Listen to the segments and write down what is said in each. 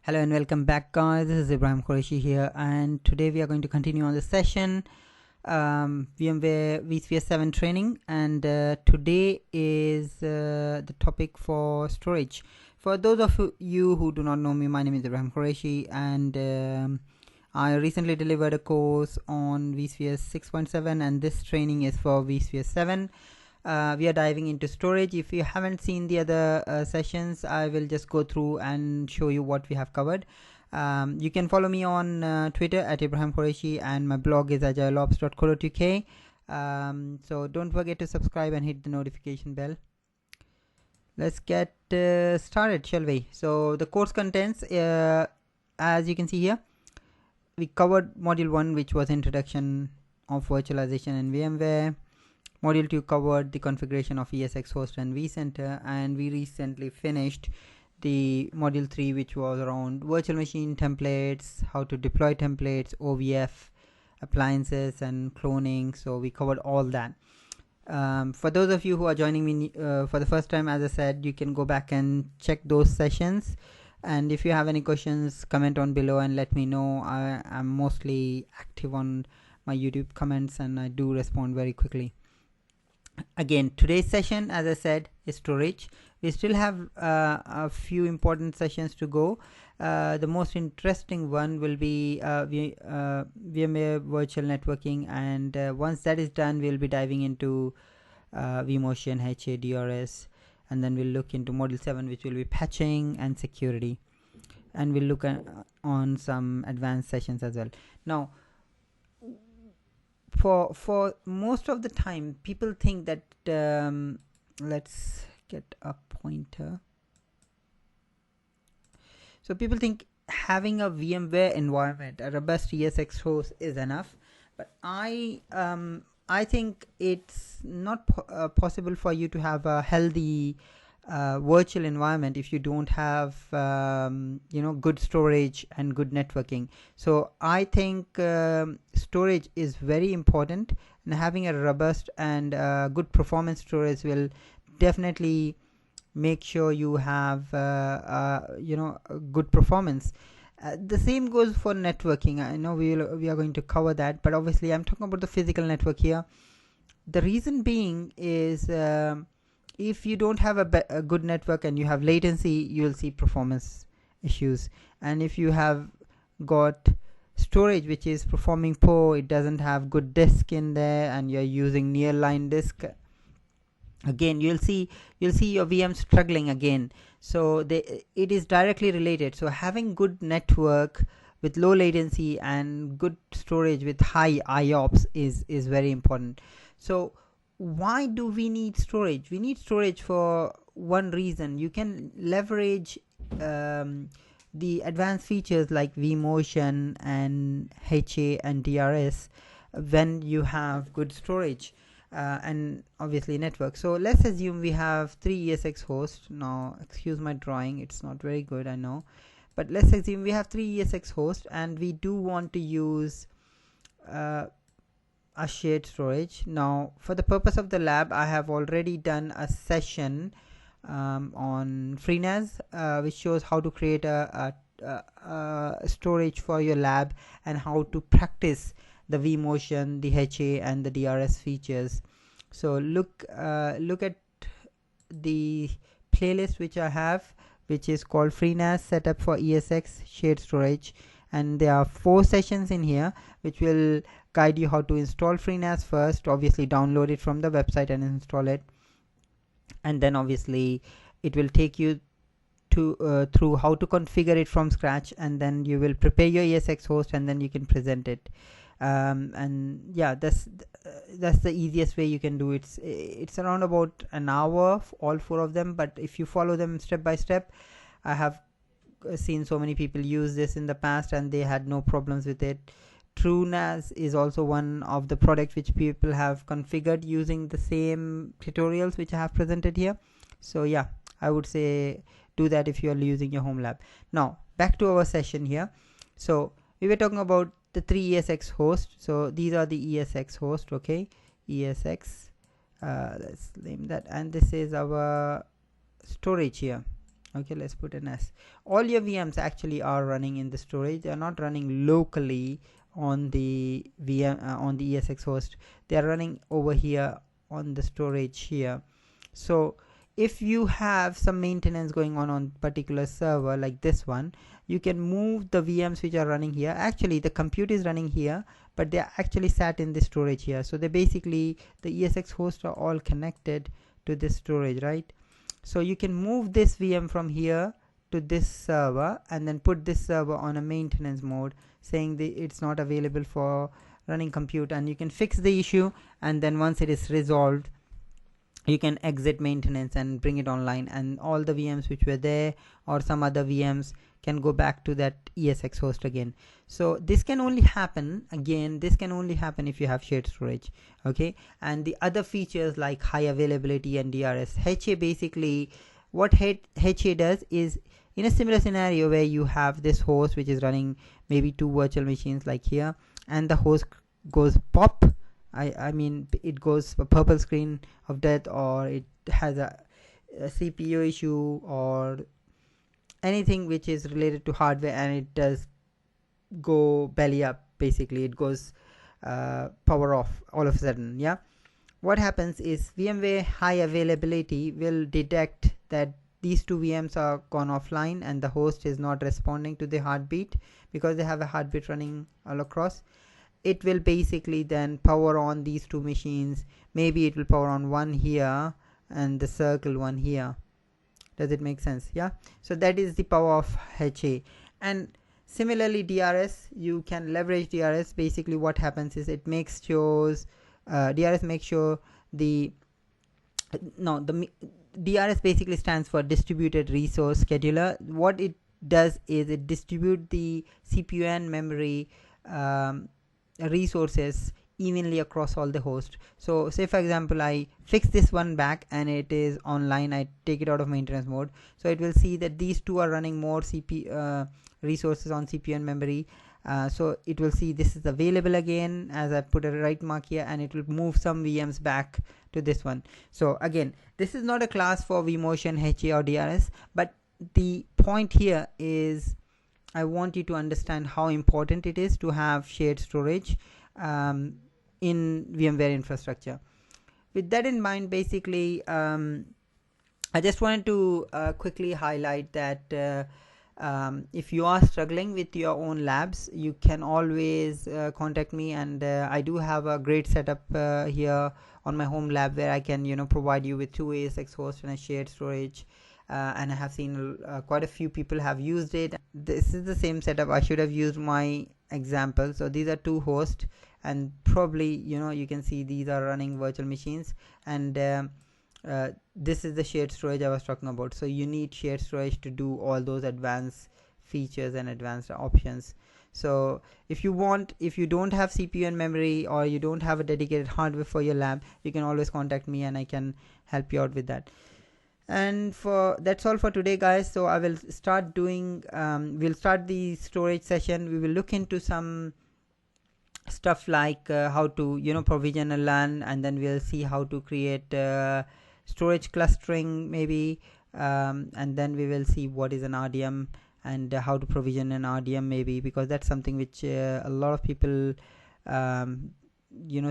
Hello and welcome back, guys. This is Ibrahim Quraishi here, and today we are going to continue on the session VMware vSphere 7 training, and today is the topic for storage. For those of you who do not know me, my name is Ibrahim Quraishi, and I recently delivered a course on vSphere 6.7, and this training is for vSphere 7. We are diving into storage. If you haven't seen the other sessions, I will just go through and show you what we have covered. You can follow me on Twitter at Ibrahim Quraishi, and my blog is agileops.co.uk. So don't forget to subscribe and hit the notification bell. Let's get started, shall we? So the course contents, as you can see here, we covered module 1, which was introduction of virtualization in VMware. Module 2 covered the configuration of ESX host and vCenter, and we recently finished the module 3, which was around virtual machine templates, how to deploy templates, OVF appliances, and cloning. So we covered all that. For those of you who are joining me for the first time, as I said, you can go back and check those sessions, and if you have any questions, comment on below and let me know. I'm mostly active on my YouTube comments, and I do respond very quickly. Again, today's session, as I said, is storage. We still have a few important sessions to go. The most interesting one will be VMware virtual networking, and once that is done, we'll be diving into vMotion, HA, DRS, and then we'll look into module 7, which will be patching and security, and we'll look on some advanced sessions as well. Now, for most of the time, people think that let's get a pointer. So people think having a VMware environment, a robust ESX host, is enough, but I think it's not possible for you to have a healthy virtual environment if you don't have good storage and good networking. So I think storage is very important, and having a robust and good performance storage will definitely make sure you have good performance. The same goes for networking. I know we are going to cover that, but obviously I'm talking about the physical network here. The reason being is if you don't have a good network and you have latency, you'll see performance issues. And if you have got storage which is performing poor, it doesn't have good disk in there, and you're using nearline disk, again you'll see your VM struggling again. So it is directly related. So having good network with low latency and good storage with high IOPS is very important. So why do we need storage? We need storage for one reason. You can leverage the advanced features like vMotion and HA and DRS when you have good storage and obviously network. So let's assume we have 3 ESX hosts. Now excuse my drawing, it's not very good, I know, but let's assume we have 3 ESX hosts and we do want to use a shared storage. Now for the purpose of the lab, I have already done a session on FreeNAS which shows how to create a storage for your lab and how to practice the vMotion, the HA, and the DRS features. So look at the playlist which I have, which is called FreeNAS Setup for ESX Shared Storage, and there are 4 sessions in here which will guide you how to install FreeNAS first. Obviously download it from the website and install it, and then obviously it will take you to through how to configure it from scratch, and then you will prepare your ESX host, and then you can present it. And yeah, that's the easiest way you can do it. It's around about an hour, all 4 of them, but if you follow them step by step, I have seen so many people use this in the past and they had no problems with it. TrueNAS is also one of the products which people have configured using the same tutorials which I have presented here. So yeah, I would say do that if you are using your home lab. Now back to our session here. So we were talking about the 3 ESX hosts. So these are the ESX hosts, okay, ESX, let's name that, and this is our storage here, Okay, let's put an S. All your VMs actually are running in the storage. They are not running locally on the VM on the ESX host. They are running over here on the storage here. So if you have some maintenance going on particular server like this one, you can move the VMs which are running here. Actually the compute is running here, but they are actually sat in the storage here. So they basically, the ESX hosts are all connected to this storage, right? So you can move this VM from here to this server and then put this server on a maintenance mode, saying that it's not available for running compute, and you can fix the issue, and then once it is resolved you can exit maintenance and bring it online, and all the VMs which were there or some other VMs can go back to that ESX host again. So this can only happen, again, this can only happen if you have shared storage. Okay, and the other features like high availability and DRS. HA, basically what HA does is, in a similar scenario where you have this host which is running maybe 2 virtual machines like here, and the host goes pop, I mean it goes a purple screen of death, or it has a CPU issue or anything which is related to hardware, and it does go belly up, basically it goes power off all of a sudden. Yeah, what happens is VMware high availability will detect that these two VMs are gone offline and the host is not responding to the heartbeat, because they have a heartbeat running all across. It will basically then power on these two machines. Maybe it will power on one here and the circle one here. Does it make sense? Yeah, so that is the power of HA. And similarly DRS, you can leverage DRS. Basically what happens is it makes sure DRS makes sure the DRS basically stands for distributed resource scheduler. What it does is it distributes the CPU and memory resources evenly across all the hosts. So say for example I fix this one back and it is online, I take it out of maintenance mode, so it will see that these two are running more CPU resources on CPU and memory. So it will see this is available again as I put a right mark here, and it will move some VMs back to this one. So again, this is not a class for vMotion, HA or DRS, but the point here is I want you to understand how important it is to have shared storage in VMware infrastructure. With that in mind, basically I just wanted to quickly highlight that if you are struggling with your own labs, you can always contact me, and I do have a great setup here on my home lab where I can provide you with 2 ESX hosts and a shared storage. And I have seen quite a few people have used it. This is the same setup. I should have used my example. So these are 2 hosts, and probably you can see these are running virtual machines, and this is the shared storage I was talking about. So you need shared storage to do all those advanced features and advanced options. So if you don't have CPU and memory, or you don't have a dedicated hardware for your lab, you can always contact me and I can help you out with that. And that's all for today, guys. So I will start doing we'll start the storage session. We will look into some stuff like how to provision a LAN, and then we'll see how to create storage clustering maybe, and then we will see what is an RDM and how to provision an RDM maybe, because that's something which a lot of people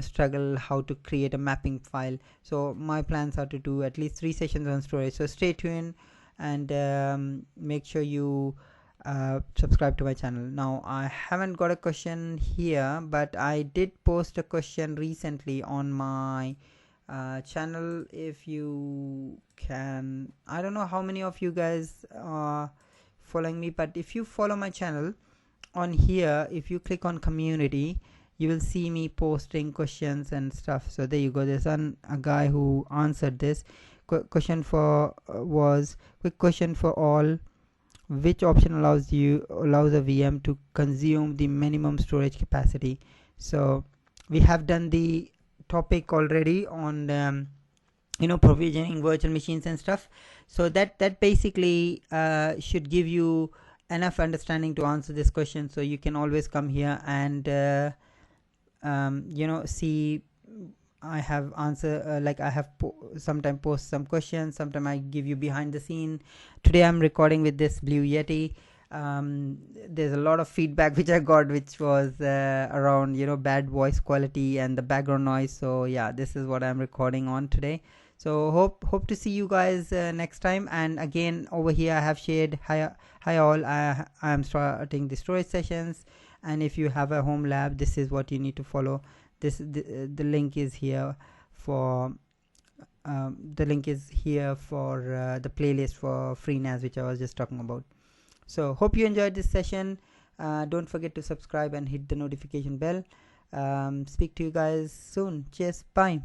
struggle how to create a mapping file. So my plans are to do at least 3 sessions on storage. So stay tuned and make sure you subscribe to my channel. Now I haven't got a question here, but I did post a question recently on my channel. If you can, I don't know how many of you guys are following me, but if you follow my channel on here, if you click on community, you will see me posting questions and stuff. So there you go. There's a guy who answered this question was quick question for all: which option allows a VM to consume the minimum storage capacity? So we have done the topic already on provisioning virtual machines and stuff. So that basically should give you enough understanding to answer this question. So you can always come here and see I have answer like I have sometime post some questions, sometime I give you behind the scene. Today I'm recording with this Blue Yeti. There's a lot of feedback which I got, which was around bad voice quality and the background noise. So yeah, this is what I'm recording on today. So hope to see you guys next time. And again, over here I have shared hi all. I am starting the storage sessions, and if you have a home lab, this is what you need to follow. The link is here for the playlist for FreeNAS, which I was just talking about. So hope you enjoyed this session. Don't forget to subscribe and hit the notification bell. Speak to you guys soon. Cheers. Bye.